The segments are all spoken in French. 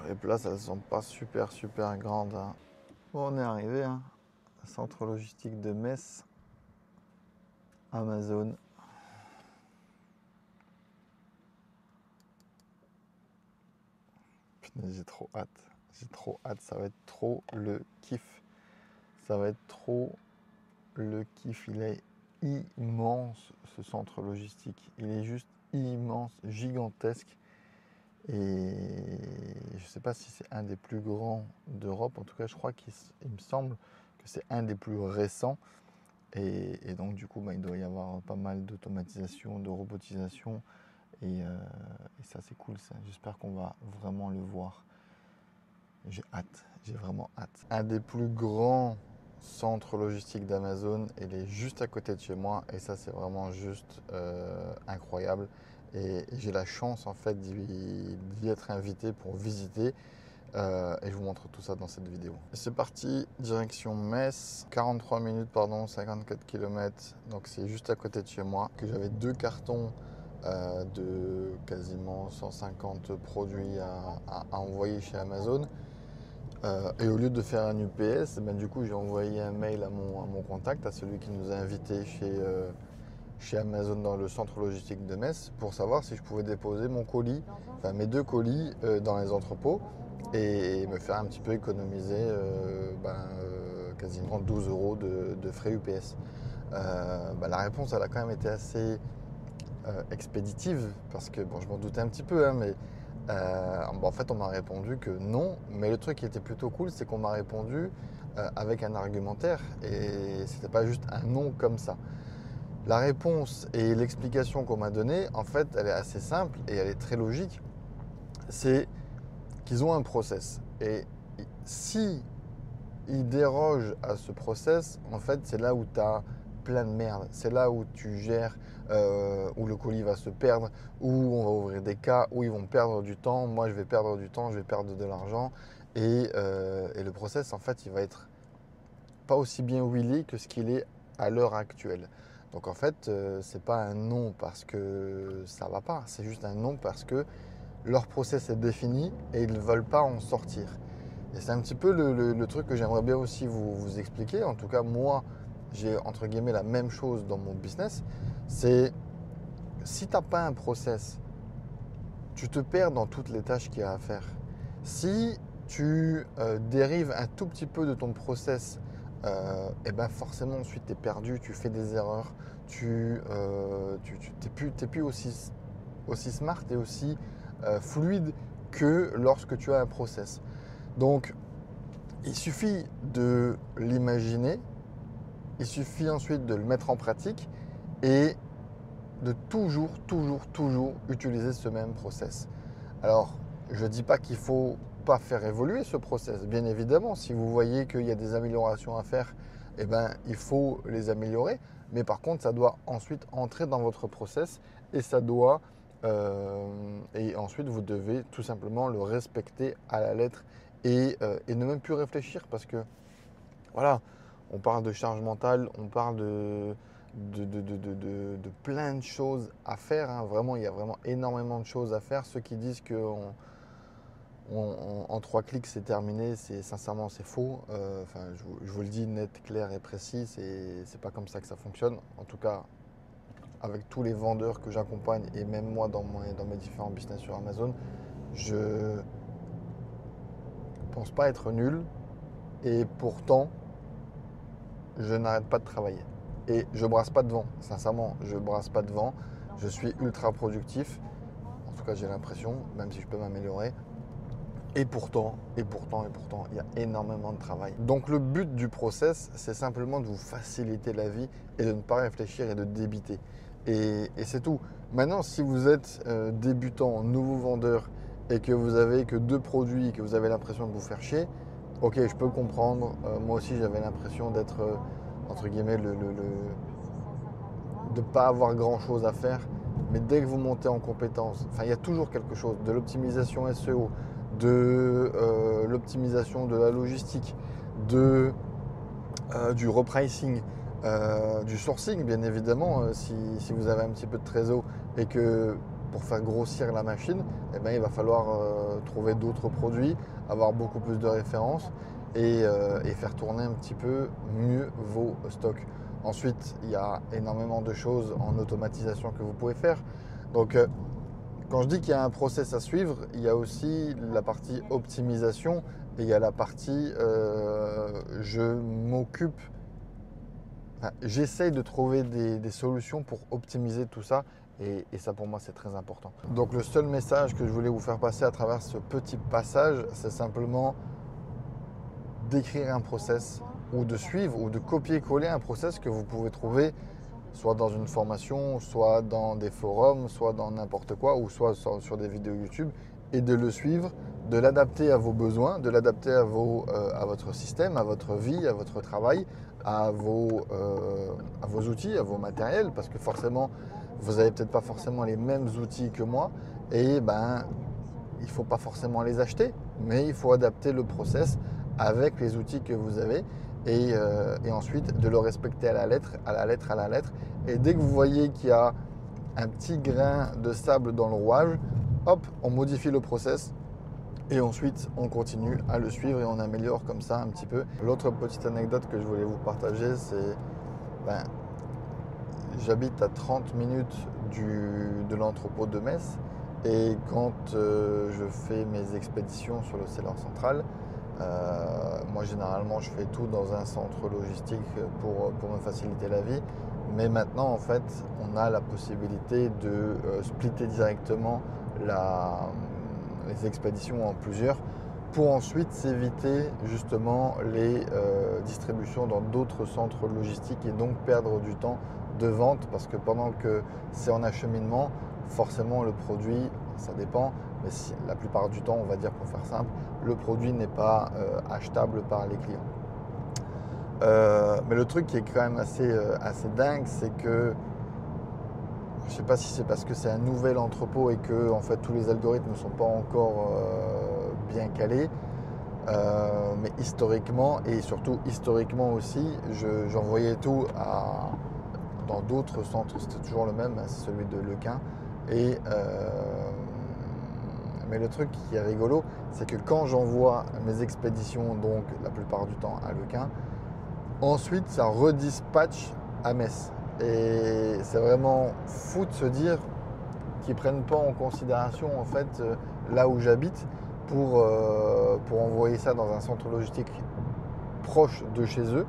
Les places, elles sont pas super grandes, hein. Bon, on est arrivé, hein. Centre logistique de Metz, Amazon. Putain, j'ai trop hâte. J'ai trop hâte. Ça va être trop le kiff. Ça va être trop le kiff. Il est immense, ce centre logistique. Il est juste immense, gigantesque. Et je ne sais pas si c'est un des plus grands d'Europe. En tout cas, je crois qu'il me semble que c'est un des plus récents. Et donc, du coup, il doit y avoir pas mal d'automatisation, de robotisation. Et ça, c'est cool, ça. J'espère qu'on va vraiment le voir. J'ai hâte, j'ai vraiment hâte. Un des plus grands centres logistiques d'Amazon, il est juste à côté de chez moi. Et ça, c'est vraiment juste incroyable. Et j'ai la chance, en fait, d'y être invité pour visiter. Et je vous montre tout ça dans cette vidéo. C'est parti, direction Metz, 43 minutes, pardon, 54 km. Donc c'est juste à côté de chez moi. Que j'avais 2 cartons de quasiment 150 produits à envoyer chez Amazon. Et au lieu de faire un UPS, ben, du coup j'ai envoyé un mail à mon contact, à celui qui nous a invités chez Amazon dans le centre logistique de Metz, pour savoir si je pouvais déposer mon colis, enfin mes 2 colis dans les entrepôts et me faire un petit peu économiser quasiment 12 euros de frais UPS. La réponse, elle a quand même été assez expéditive parce que bon, je m'en doutais un petit peu, hein, mais en fait, on m'a répondu que non. Mais le truc qui était plutôt cool, c'est qu'on m'a répondu avec un argumentaire et c'était pas juste un non comme ça. La réponse et l'explication qu'on m'a donnée, en fait, elle est assez simple et elle est très logique. C'est qu'ils ont un process. Et si ils dérogent à ce process, en fait, c'est là où tu as plein de merde. C'est là où tu gères, où le colis va se perdre, où on va ouvrir des cas, où ils vont perdre du temps. Moi, je vais perdre du temps, je vais perdre de l'argent. Et le process, en fait, il va être pas aussi bien huilé que ce qu'il est à l'heure actuelle. Donc en fait, c'est pas un non parce que ça va pas, c'est juste un non parce que leur process est défini et ils ne veulent pas en sortir. Et c'est un petit peu le truc que j'aimerais bien aussi vous expliquer. En tout cas, moi, j'ai entre guillemets la même chose dans mon business. C'est si tu n'as pas un process, tu te perds dans toutes les tâches qu'il y a à faire. Si tu dérives un tout petit peu de ton process, et ben forcément ensuite tu es perdu, tu fais des erreurs, tu n'es plus aussi smart et aussi fluide que lorsque tu as un process. Donc il suffit de l'imaginer, il suffit ensuite de le mettre en pratique et de toujours utiliser ce même process. Alors, je ne dis pas qu'il ne faut pas faire évoluer ce process. Bien évidemment, si vous voyez qu'il y a des améliorations à faire, eh ben, il faut les améliorer. Mais par contre, ça doit ensuite entrer dans votre process et ça doit et ensuite vous devez tout simplement le respecter à la lettre et ne même plus réfléchir parce que voilà, on parle de charge mentale, on parle de plein de choses à faire, hein. Vraiment, il y a vraiment énormément de choses à faire. Ceux qui disent qu'en en 3 clics c'est terminé, sincèrement c'est faux. Je vous le dis net, clair et précis, c'est pas comme ça que ça fonctionne. En tout cas, avec tous les vendeurs que j'accompagne et même moi dans mes différents business sur Amazon, je pense pas être nul et pourtant je n'arrête pas de travailler. Et je brasse pas de vent, sincèrement, je brasse pas de vent. Je suis ultra productif, en tout cas j'ai l'impression, même si je peux m'améliorer. Et pourtant, il y a énormément de travail. Donc le but du process, c'est simplement de vous faciliter la vie et de ne pas réfléchir et de débiter. Et c'est tout. Maintenant, si vous êtes débutant, nouveau vendeur et que vous avez que 2 produits et que vous avez l'impression de vous faire chier, ok, je peux comprendre. Moi aussi, j'avais l'impression d'être, entre guillemets, de ne pas avoir grand-chose à faire. Mais dès que vous montez en compétence, il y a toujours quelque chose, de l'optimisation SEO, de l'optimisation de la logistique, du repricing, du sourcing, bien évidemment, si vous avez un petit peu de trésor et que pour faire grossir la machine, eh ben, il va falloir trouver d'autres produits, avoir beaucoup plus de références et faire tourner un petit peu mieux vos stocks. Ensuite, il y a énormément de choses en automatisation que vous pouvez faire. Donc, quand je dis qu'il y a un process à suivre, il y a aussi la partie optimisation et il y a la partie je m'occupe, enfin, j'essaye de trouver des solutions pour optimiser tout ça et ça pour moi c'est très important. Donc le seul message que je voulais vous faire passer à travers ce petit passage, c'est simplement d'écrire un process ou de suivre ou de copier-coller un process que vous pouvez trouver soit dans une formation, soit dans des forums, soit dans n'importe quoi, ou soit sur des vidéos YouTube, et de le suivre, de l'adapter à vos besoins, de l'adapter à votre système, à votre vie, à votre travail, à vos outils, à vos matériels, parce que forcément, vous n'avez peut-être pas forcément les mêmes outils que moi, et ben, il ne faut pas forcément les acheter, mais il faut adapter le process avec les outils que vous avez et ensuite de le respecter à la lettre, à la lettre, à la lettre. Et dès que vous voyez qu'il y a un petit grain de sable dans le rouage, hop, on modifie le process et ensuite on continue à le suivre et on améliore comme ça un petit peu. L'autre petite anecdote que je voulais vous partager, c'est ben, j'habite à 30 minutes de l'entrepôt de Metz et quand je fais mes expéditions sur l'océan central, moi généralement je fais tout dans un centre logistique pour me faciliter la vie. Mais maintenant en fait on a la possibilité de splitter directement les expéditions en plusieurs pour ensuite s'éviter justement les distributions dans d'autres centres logistiques et donc perdre du temps de vente parce que pendant que c'est en acheminement, forcément le produit, ça dépend, mais la plupart du temps, on va dire pour faire simple, le produit n'est pas achetable par les clients. Mais le truc qui est quand même assez dingue, c'est que je ne sais pas si c'est parce que c'est un nouvel entrepôt et que en fait tous les algorithmes ne sont pas encore bien calés. Mais historiquement et surtout historiquement aussi, j'envoyais tout dans d'autres centres, c'était toujours le même, c'est celui de Lequin. Mais le truc qui est rigolo, c'est que quand j'envoie mes expéditions, donc la plupart du temps à Lequin, ensuite ça redispatche à Metz. Et c'est vraiment fou de se dire qu'ils ne prennent pas en considération en fait là où j'habite pour envoyer ça dans un centre logistique proche de chez eux,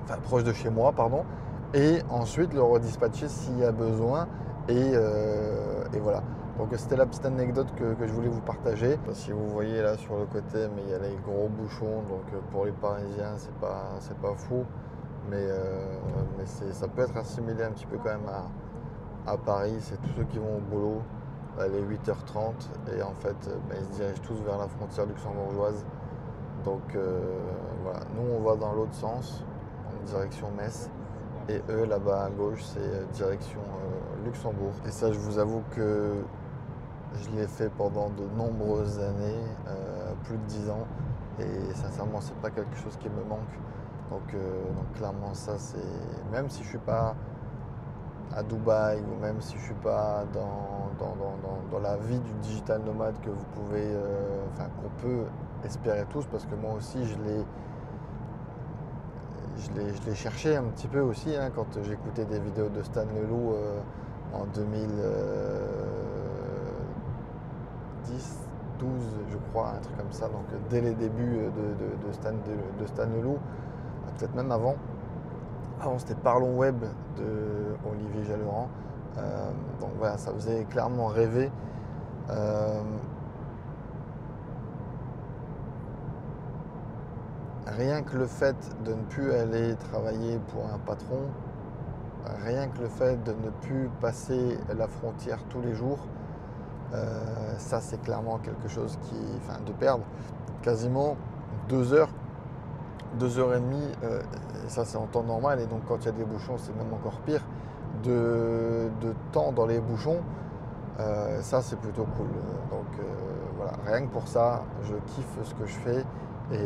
enfin proche de chez moi, pardon, et ensuite le redispatcher s'il y a besoin. Et voilà. Donc c'était la petite anecdote que je voulais vous partager. Si vous voyez là sur le côté, mais il y a les gros bouchons, donc pour les Parisiens c'est pas fou, mais ça peut être assimilé un petit peu quand même à Paris. C'est tous ceux qui vont au boulot, les 8h30 et en fait ils se dirigent tous vers la frontière luxembourgeoise. Donc voilà, nous on va dans l'autre sens, en direction Metz. Et eux, là-bas à gauche, c'est direction Luxembourg. Et ça, je vous avoue que je l'ai fait pendant de nombreuses années, plus de 10 ans. Et sincèrement, c'est pas quelque chose qui me manque. Donc clairement, ça, c'est... Même si je suis pas à Dubaï ou même si je suis pas dans la vie du digital nomade que vous pouvez... qu'on peut espérer tous, parce que moi aussi, je l'ai cherché un petit peu aussi hein, quand j'écoutais des vidéos de Stan Leloup en 2010, 12 je crois, un truc comme ça, donc dès les débuts de Stan Leloup, peut-être même avant. Avant c'était Parlons Web de Olivier Jalleurent, donc voilà, ça faisait clairement rêver. Rien que le fait de ne plus aller travailler pour un patron, rien que le fait de ne plus passer la frontière tous les jours, ça c'est clairement quelque chose de perdre quasiment 2 heures, 2h30, et ça c'est en temps normal, et donc quand il y a des bouchons c'est même encore pire, de temps dans les bouchons, ça c'est plutôt cool. Donc voilà, rien que pour ça, je kiffe ce que je fais. Et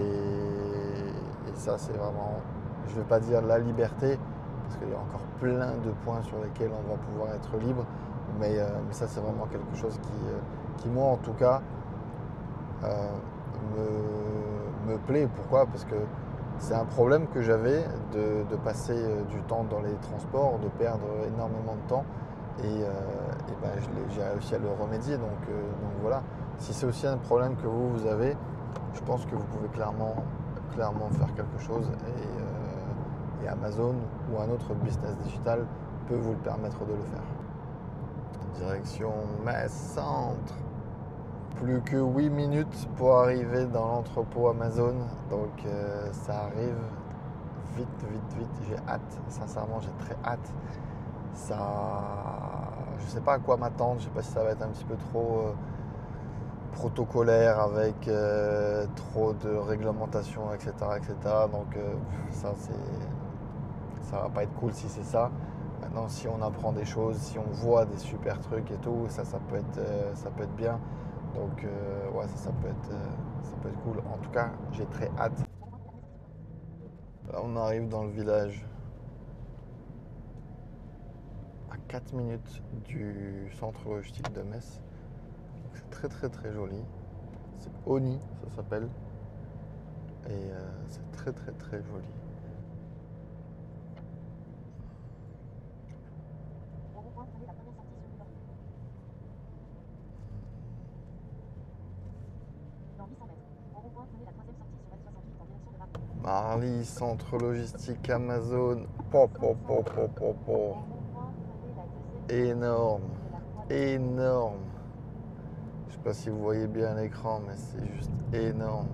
ça, c'est vraiment, je ne vais pas dire la liberté, parce qu'il y a encore plein de points sur lesquels on va pouvoir être libre, Mais ça, c'est vraiment quelque chose qui, moi, en tout cas, euh, me plaît. Pourquoi? Parce que c'est un problème que j'avais de passer du temps dans les transports, de perdre énormément de temps. Et ben, j'ai réussi à le remédier. Donc voilà. Si c'est aussi un problème que vous avez, je pense que vous pouvez clairement faire quelque chose. Et Amazon ou un autre business digital peut vous le permettre de le faire. Direction Metz Centre. Plus que 8 minutes pour arriver dans l'entrepôt Amazon. Donc ça arrive vite, vite, vite. J'ai hâte. Sincèrement, j'ai très hâte. Ça, je sais pas à quoi m'attendre. Je sais pas si ça va être un petit peu trop protocolaire avec trop de réglementation, etc., etc. Donc ça va pas être cool si c'est ça. Maintenant, si on apprend des choses, si on voit des super trucs et tout, ça peut être bien. Donc ouais, ça peut être cool. En tout cas, j'ai très hâte. Là, on arrive dans le village à 4 minutes du centre logistique de Metz. C'est très très très joli. C'est Oni, ça s'appelle. Et c'est très très très joli. Marly, centre logistique Amazon. Po, po, po, po, po, po. Énorme. Énorme. Je sais pas si vous voyez bien l'écran, mais c'est juste énorme.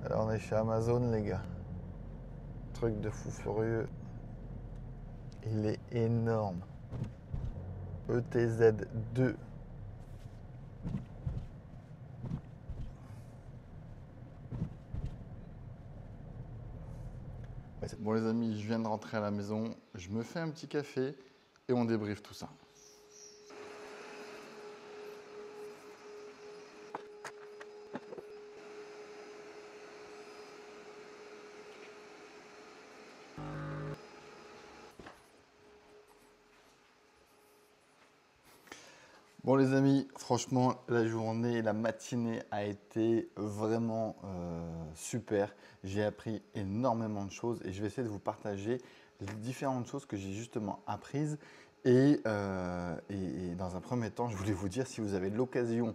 Alors on est chez Amazon, les gars. Truc de fou furieux. Il est énorme. ETZ2. Bon les amis, je viens de rentrer à la maison. Je me fais un petit café et on débriefe tout ça. Bon les amis, franchement, la journée, la matinée a été vraiment super. J'ai appris énormément de choses et je vais essayer de vous partager les différentes choses que j'ai justement apprises. Et dans un premier temps, je voulais vous dire, si vous avez l'occasion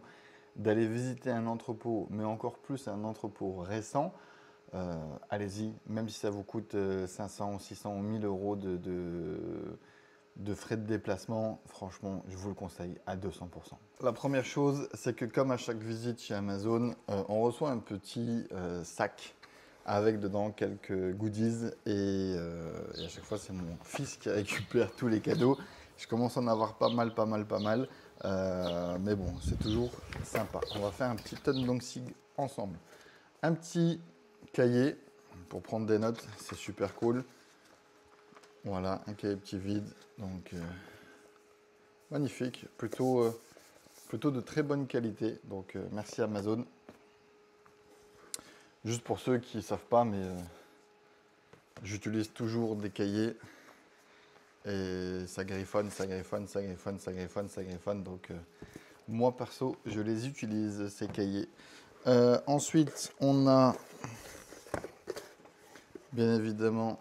d'aller visiter un entrepôt, mais encore plus un entrepôt récent, allez-y, même si ça vous coûte 500, 600 ou 1000 euros de frais de déplacement, franchement, je vous le conseille à 200%. La première chose, c'est que comme à chaque visite chez Amazon, on reçoit un petit sac avec dedans quelques goodies et à chaque fois, c'est mon fils qui récupère tous les cadeaux. Je commence à en avoir pas mal. Mais bon, c'est toujours sympa. On va faire un petit unboxing ensemble. Un petit cahier pour prendre des notes, c'est super cool. Voilà, un cahier petit vide, donc magnifique, plutôt de très bonne qualité, donc merci Amazon. Juste pour ceux qui ne savent pas, mais j'utilise toujours des cahiers et ça griffonne, donc moi perso, je les utilise ces cahiers. Ensuite, on a bien évidemment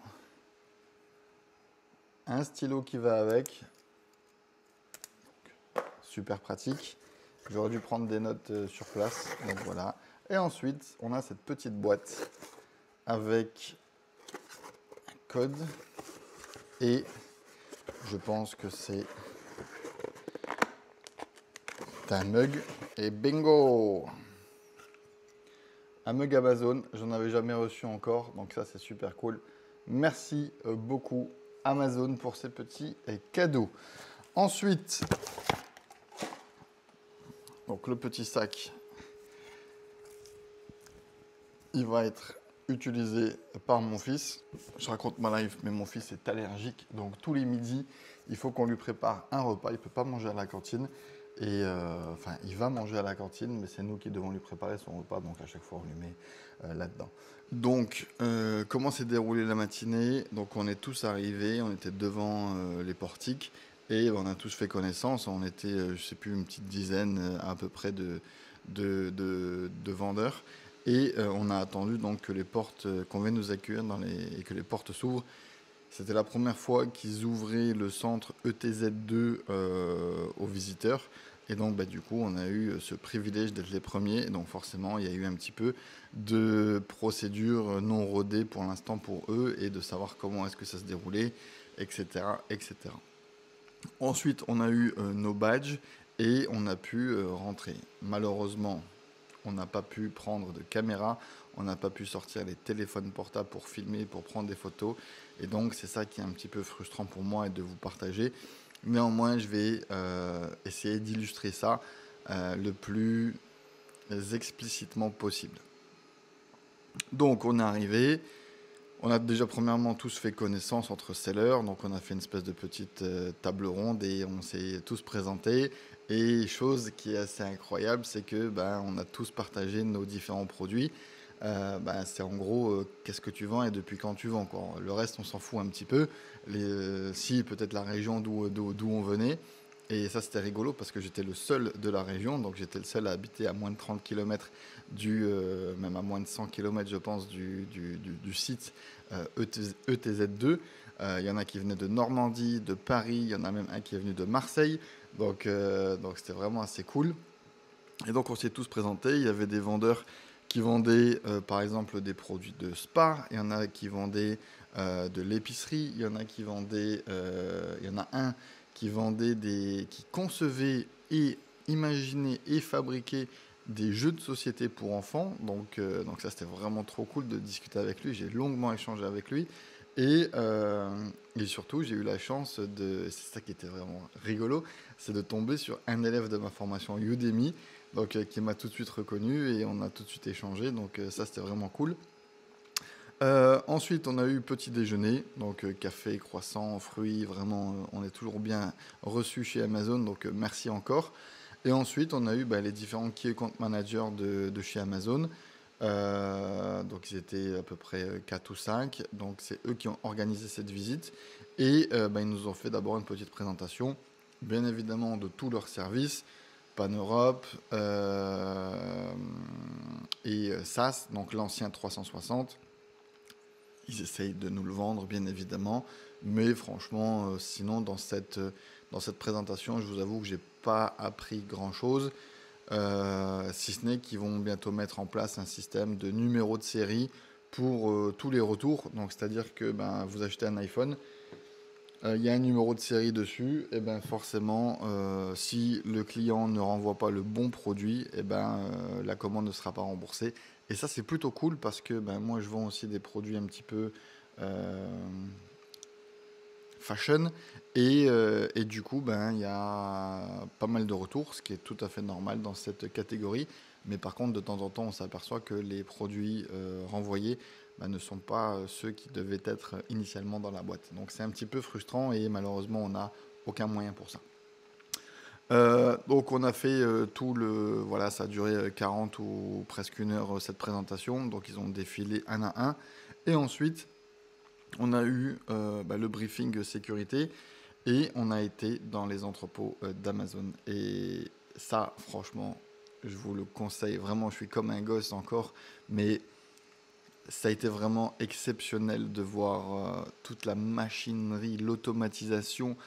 un stylo qui va avec, super pratique. J'aurais dû prendre des notes sur place, donc voilà. Et ensuite, on a cette petite boîte avec un code et je pense que c'est un mug et bingo! Un mug Amazon, j'en avais jamais reçu encore, donc ça c'est super cool. Merci beaucoup Amazon pour ces petits cadeaux. Ensuite, donc le petit sac, il va être utilisé par mon fils. Je raconte ma life, mais mon fils est allergique, donc tous les midis, il faut qu'on lui prépare un repas. Il ne peut pas manger à la cantine enfin, il va manger à la cantine, mais c'est nous qui devons lui préparer son repas, donc à chaque fois on lui met là-dedans. Donc, comment s'est déroulée la matinée? Donc, on est tous arrivés, on était devant les portiques et on a tous fait connaissance. On était, je sais plus, une petite dizaine à peu près de vendeurs. Et on a attendu donc que les portes, qu'on vienne nous accueillir et que les portes s'ouvrent. C'était la première fois qu'ils ouvraient le centre ETZ2 aux visiteurs. Et donc, bah, du coup, on a eu ce privilège d'être les premiers. Et donc, forcément, il y a eu un petit peu de procédures non rodées pour l'instant pour eux et de savoir comment est-ce que ça se déroulait, etc., etc. Ensuite, on a eu nos badges et on a pu rentrer. Malheureusement, on n'a pas pu prendre de caméra, on n'a pas pu sortir les téléphones portables pour filmer, pour prendre des photos. Et donc, c'est ça qui est un petit peu frustrant pour moi et de vous partager. Néanmoins, je vais essayer d'illustrer ça le plus explicitement possible. Donc, on est arrivé. On a déjà premièrement tous fait connaissance entre sellers, donc on a fait une espèce de petite table ronde et on s'est tous présentés. Et chose qui est assez incroyable, c'est que on a tous partagé nos différents produits. C'est en gros qu'est-ce que tu vends et depuis quand tu vends, quoi. Le reste, on s'en fout un petit peu. Si peut-être la région d'où on venait. Et ça, c'était rigolo parce que j'étais le seul de la région, donc j'étais le seul à habiter à moins de 30 km même à moins de 100 km, je pense, du site ETZ2. Il y en a qui venaient de Normandie, de Paris, il y en a même un qui est venu de Marseille. Donc c'était vraiment assez cool. Et donc on s'est tous présentés. Il y avait des vendeurs qui vendaient par exemple des produits de spa. Il y en a qui vendaient de l'épicerie. Il y en a qui vendaient, il y en a un qui vendait qui concevait et imaginait et fabriquait des jeux de société pour enfants. Donc ça, c'était vraiment trop cool de discuter avec lui. J'ai longuement échangé avec lui. Et surtout, j'ai eu la chance c'est ça qui était vraiment rigolo, c'est de tomber sur un élève de ma formation Udemy, qui m'a tout de suite reconnu et on a tout de suite échangé. Donc ça, c'était vraiment cool. Ensuite, on a eu petit déjeuner, donc café, croissant, fruits, vraiment, on est toujours bien reçu chez Amazon, donc merci encore. Et ensuite, on a eu les différents key account managers de chez Amazon. Donc, ils étaient à peu près 4 ou 5. Donc, c'est eux qui ont organisé cette visite. Et ils nous ont fait d'abord une petite présentation, bien évidemment, de tous leurs services, Pan Europe et SaaS, donc l'ancien 360. Ils essayent de nous le vendre, bien évidemment. Mais franchement, sinon, dans cette présentation, je vous avoue que j'ai pas appris grand-chose. Si ce n'est qu'ils vont bientôt mettre en place un système de numéro de série pour tous les retours. Donc, c'est-à-dire que vous achetez un iPhone, il y a un numéro de série dessus, et forcément, si le client ne renvoie pas le bon produit, la commande ne sera pas remboursée. Et ça, c'est plutôt cool parce que moi, je vends aussi des produits un petit peu fashion. Et du coup, il y a pas mal de retours, ce qui est tout à fait normal dans cette catégorie. Mais par contre, de temps en temps, on s'aperçoit que les produits renvoyés ne sont pas ceux qui devaient être initialement dans la boîte. Donc c'est un petit peu frustrant et malheureusement, on n'a aucun moyen pour ça. Donc on a fait voilà, ça a duré 40 ou presque une heure cette présentation. Donc ils ont défilé un à un. Et ensuite, on a eu le briefing sécurité et on a été dans les entrepôts d'Amazon. Et ça, franchement, je vous le conseille. Vraiment, je suis comme un gosse encore, mais ça a été vraiment exceptionnel de voir toute la machinerie, l'automatisation.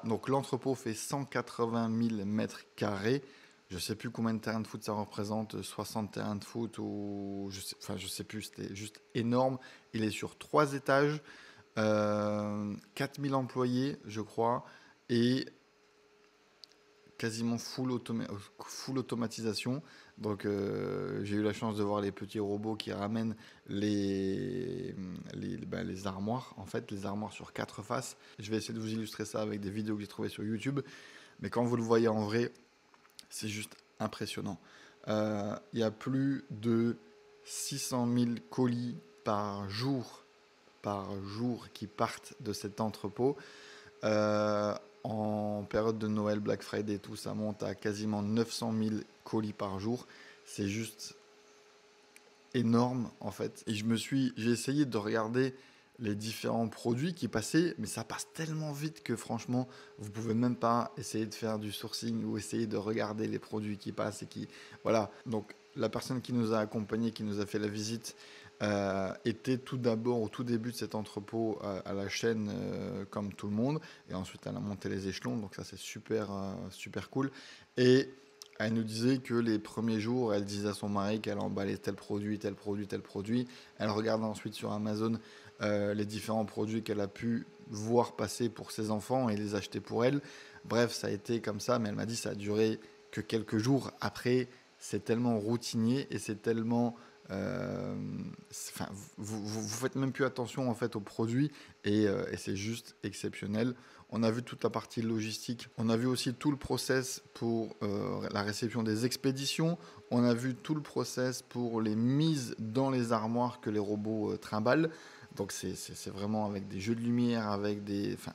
Donc l'entrepôt fait 180 000 mètres carrés. Je ne sais plus combien de terrains de foot ça représente, 60 terrains de foot ou je sais plus, c'était juste énorme. Il est sur 3 étages, 4000 employés, je crois, et quasiment full automatisation. Donc j'ai eu la chance de voir les petits robots qui ramènent les armoires, en fait, les armoires sur 4 faces. Je vais essayer de vous illustrer ça avec des vidéos que j'ai trouvées sur YouTube. Mais quand vous le voyez en vrai, c'est juste impressionnant. Il y a plus de 600 000 colis par jour qui partent de cet entrepôt. En période de Noël, Black Friday, tout ça monte à quasiment 900 000 colis par jour. C'est juste énorme en fait. Et j'ai essayé de regarder les différents produits qui passaient, mais ça passe tellement vite que franchement, vous pouvez même pas essayer de faire du sourcing ou essayer de regarder les produits qui passent et qui, voilà. Donc la personne qui nous a accompagnés, qui nous a fait la visite, était tout d'abord au tout début de cet entrepôt à la chaîne comme tout le monde, et ensuite elle a monté les échelons. Donc ça c'est super super cool. Et elle nous disait que les premiers jours, elle disait à son mari qu'elle emballait tel produit, tel produit, tel produit. Elle regardait ensuite sur Amazon les différents produits qu'elle a pu voir passer pour ses enfants et les acheter pour elle. Bref, ça a été comme ça, mais elle m'a dit que ça a duré que quelques jours. Après, c'est tellement routinier et c'est tellement... Enfin, vous faites même plus attention en fait aux produits et c'est juste exceptionnel. On a vu toute la partie logistique. On a vu aussi tout le process pour la réception des expéditions. On a vu tout le process pour les mises dans les armoires que les robots trimballent. Donc c'est vraiment avec des jeux de lumière, avec des... Enfin,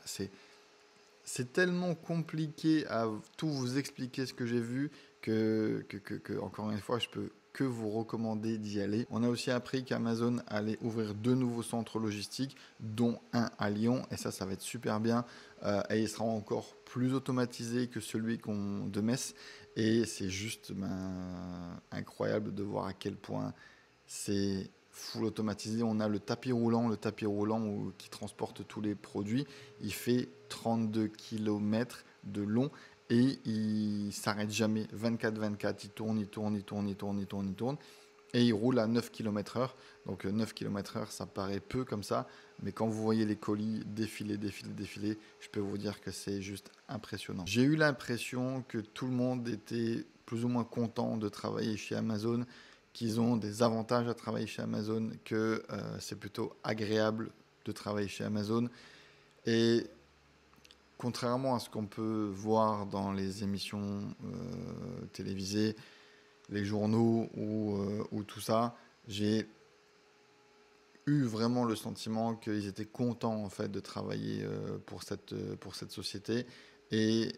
c'est tellement compliqué à tout vous expliquer ce que j'ai vu encore une fois, je peux que vous recommander d'y aller. On a aussi appris qu'Amazon allait ouvrir 2 nouveaux centres logistiques, dont un à Lyon, et ça va être super bien. Et il sera encore plus automatisé que celui de Metz. Et c'est juste incroyable de voir à quel point c'est full automatisé. On a le tapis roulant qui transporte tous les produits. Il fait 32 km de long et il s'arrête jamais. 24-24, il tourne, il tourne, il tourne, il tourne, il tourne, il tourne. Et il roule à 9 km/h. Donc 9 km/h, ça paraît peu comme ça. Mais quand vous voyez les colis défiler, je peux vous dire que c'est juste impressionnant. J'ai eu l'impression que tout le monde était plus ou moins content de travailler chez Amazon, qu'ils ont des avantages à travailler chez Amazon, que c'est plutôt agréable de travailler chez Amazon. Et contrairement à ce qu'on peut voir dans les émissions télévisées, les journaux ou tout ça, j'ai eu vraiment le sentiment qu'ils étaient contents en fait de travailler pour cette société. Et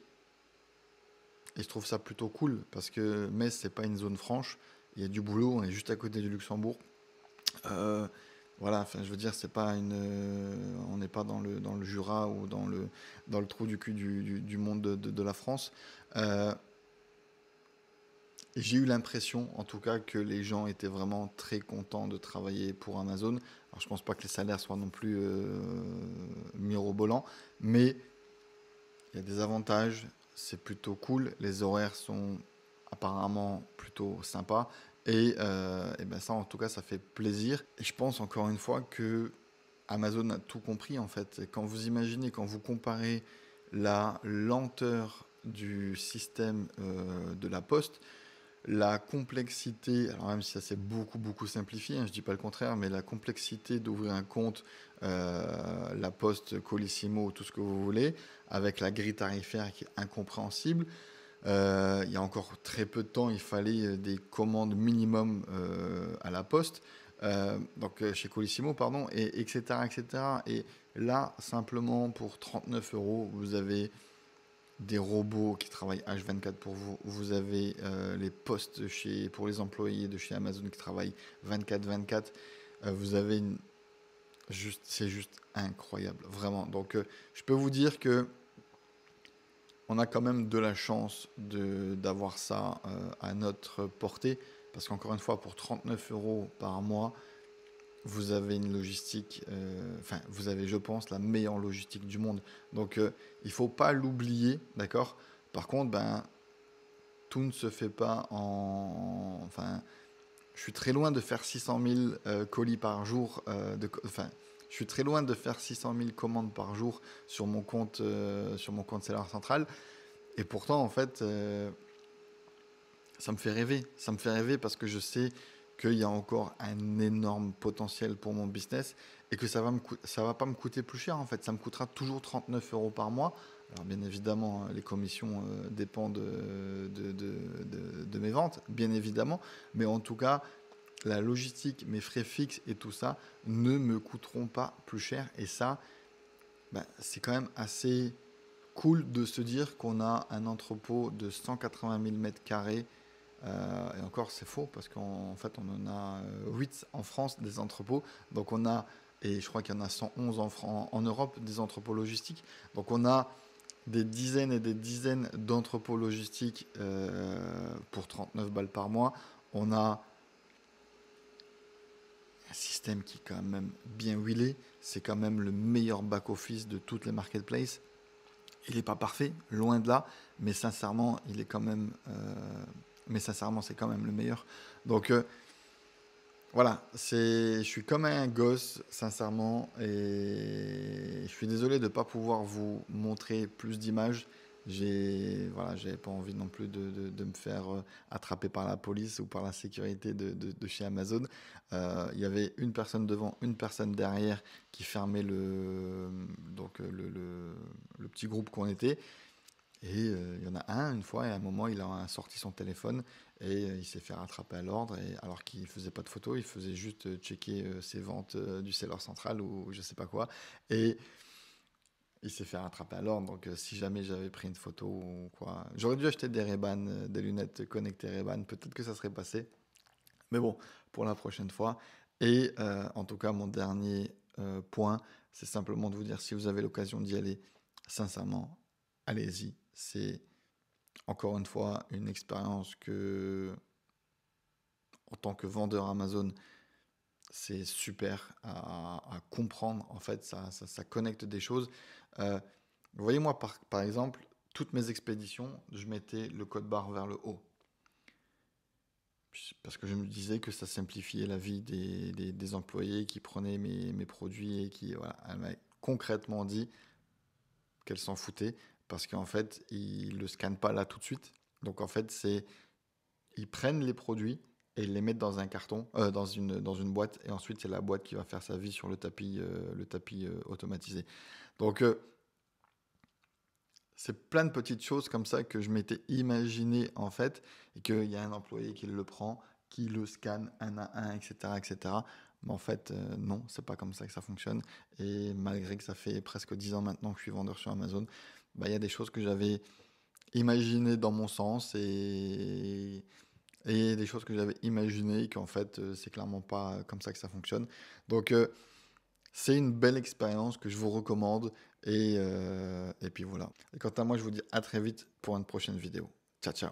je trouve ça plutôt cool parce que Metz, c'est pas une zone franche. Il y a du boulot, on est juste à côté du Luxembourg. Voilà, enfin, je veux dire, c'est pas on n'est pas dans le Jura ou dans le trou du cul du monde de la France. Et j'ai eu l'impression, en tout cas, que les gens étaient vraiment très contents de travailler pour Amazon. Alors, je pense pas que les salaires soient non plus mirobolants, mais il y a des avantages, c'est plutôt cool. Les horaires sont apparemment plutôt sympas. Et ben ça, en tout cas, ça fait plaisir. Et je pense encore une fois que Amazon a tout compris, en fait. Et quand vous imaginez, quand vous comparez la lenteur du système de la poste, la complexité, alors même si ça s'est beaucoup simplifié, hein, je ne dis pas le contraire, mais la complexité d'ouvrir un compte, la poste, Colissimo, tout ce que vous voulez, avec la grille tarifaire qui est incompréhensible. Il y a encore très peu de temps, il fallait des commandes minimum à la poste, donc chez Colissimo, pardon, et etc., etc. Et là, simplement pour 39 euros, vous avez des robots qui travaillent H24 pour vous. Vous avez les postes pour les employés de chez Amazon qui travaillent 24-24. Vous avez c'est juste incroyable, vraiment. Donc, je peux vous dire que on a quand même de la chance d'avoir ça à notre portée, parce qu'encore une fois, pour 39 euros par mois, vous avez une logistique, vous avez, je pense, la meilleure logistique du monde. Donc, il ne faut pas l'oublier, d'accord. Par contre, tout ne se fait pas je suis très loin de faire 600 000 colis par jour. Je suis très loin de faire 600 000 commandes par jour sur mon compte Seller Central. Et pourtant, en fait, ça me fait rêver. Ça me fait rêver parce que je sais qu'il y a encore un énorme potentiel pour mon business et que ça va pas me coûter plus cher, en fait. Ça me coûtera toujours 39 euros par mois. Alors, bien évidemment, les commissions dépendent de mes ventes, bien évidemment. Mais en tout cas, la logistique, mes frais fixes et tout ça ne me coûteront pas plus cher. Et ça, c'est quand même assez cool de se dire qu'on a un entrepôt de 180 000 mètres carrés. Et encore, c'est faux parce qu'en fait, on en a 8 en France des entrepôts. Donc, on a, et je crois qu'il y en a 111 en Europe, des entrepôts logistiques. Donc, on a des dizaines et des dizaines d'entrepôts logistiques pour 39 balles par mois. On a un système qui est quand même bien huilé. C'est quand même le meilleur back-office de toutes les marketplaces. Il n'est pas parfait, loin de là, mais sincèrement, il est quand même. Mais sincèrement, c'est quand même le meilleur. Donc voilà, je suis comme un gosse, sincèrement, et je suis désolé de ne pas pouvoir vous montrer plus d'images. J'avais pas envie non plus de me faire attraper par la police ou par la sécurité de chez Amazon. Il y avait une personne devant, une personne derrière qui fermait donc le petit groupe qu'on était. Et il y en a un, une fois, et à un moment, il a sorti son téléphone et il s'est fait rattraper à l'ordre. Et alors qu'il ne faisait pas de photos, il faisait juste checker ses ventes du seller central ou je ne sais pas quoi. Et il s'est fait rattraper à l'ordre. Donc si jamais j'avais pris une photo ou quoi, j'aurais dû acheter des Ray-Ban, des lunettes connectées Ray-Ban. Peut-être que ça serait passé. Mais bon, pour la prochaine fois. Et en tout cas, mon dernier point, c'est simplement de vous dire, si vous avez l'occasion d'y aller, sincèrement, allez-y. C'est encore une fois une expérience que, en tant que vendeur Amazon, c'est super à comprendre. En fait, ça connecte des choses. Vous voyez, moi, par exemple, toutes mes expéditions, je mettais le code barre vers le haut. Parce que je me disais que ça simplifiait la vie des employés qui prenaient mes produits et qui, voilà, elle m'a concrètement dit qu'elle s'en foutait parce qu'en fait, ils ne le scannent pas là tout de suite. Donc en fait, ils prennent les produits et ils les mettent dans un carton, dans une boîte, et ensuite c'est la boîte qui va faire sa vie sur le tapis automatisé. Donc c'est plein de petites choses comme ça que je m'étais imaginé en fait, et qu'il y a un employé qui le prend, qui le scanne un à un, etc., etc. Mais en fait, non, c'est pas comme ça que ça fonctionne. Et malgré que ça fait presque 10 ans maintenant que je suis vendeur sur Amazon, bah, il y a des choses que j'avais imaginées dans mon sens et des choses que j'avais imaginées qu'en fait, c'est clairement pas comme ça que ça fonctionne. Donc, c'est une belle expérience que je vous recommande. Et puis voilà. Et quant à moi, je vous dis à très vite pour une prochaine vidéo. Ciao, ciao.